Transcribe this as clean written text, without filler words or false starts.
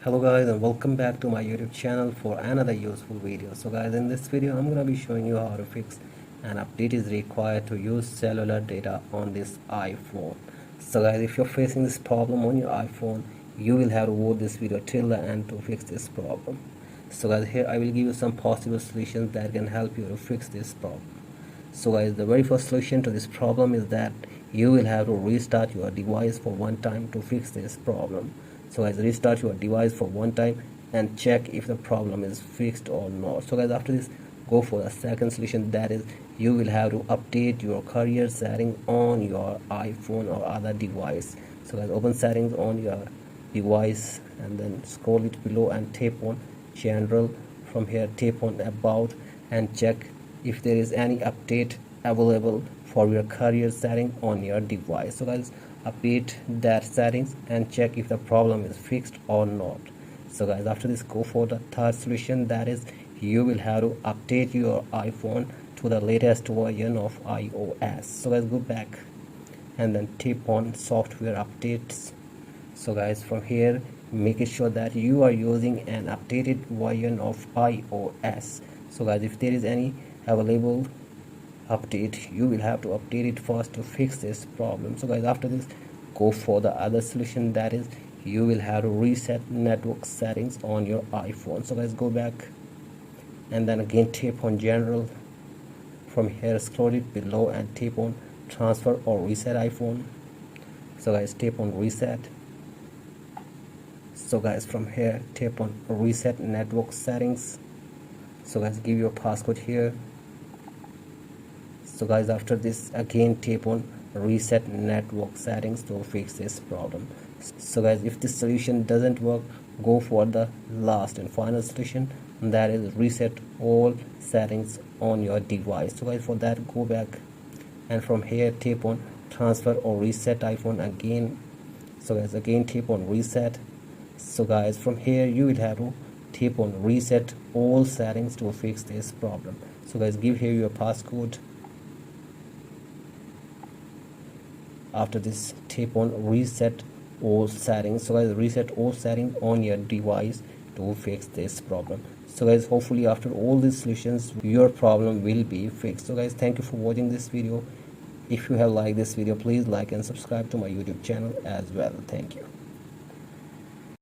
Hello guys, and welcome back to my YouTube channel for another useful video. So guys, in this video I'm gonna be showing you how to fix an update is required to use cellular data on this iPhone. So guys, if you're facing this problem on your iPhone, you will have to watch this video till the end to fix this problem. So guys, here I will give you some possible solutions that can help you to fix this problem. So guys, the very first solution to this problem is that you will have to restart your device for one time to fix this problem. So guys, restart your device for one time and check if the problem is fixed or not. So guys, after this, go for the second solution, that is you will have to update your carrier setting on your iPhone or other device. So guys, open settings on your device and then scroll it below and tap on general. From here tap on about and check if there is any update available for your carrier setting on your device. So guys, update that settings and check if the problem is fixed or not. So guys, after this, go for the third solution, that is you will have to update your iPhone to the latest version of iOS. So guys, go back and then tap on software updates. So guys, from here make sure that you are using an updated version of iOS. So guys, if there is any available update, you will have to update it first to fix this problem. So guys, after this, go for the other solution, that is you will have to reset network settings on your iPhone. So guys, go back and then again tap on general. From here scroll it below and tap on transfer or reset iPhone. So guys, tap on reset. So guys, from here tap on reset network settings. So guys, give your passcode here. So guys, after this, again tap on reset network settings to fix this problem. So guys, if this solution doesn't work, go for the last and final solution, that is reset all settings on your device. So guys, for that, go back and from here tap on transfer or reset iPhone again. So guys, again tap on reset. So guys, from here you will have to tap on reset all settings to fix this problem. So guys, give here your passcode. After this, tap on reset all settings. So guys, reset all settings on your device to fix this problem. So guys, hopefully after all these solutions your problem will be fixed. So guys, thank you for watching this video. If you have liked this video, please like and subscribe to my YouTube channel as well. Thank you.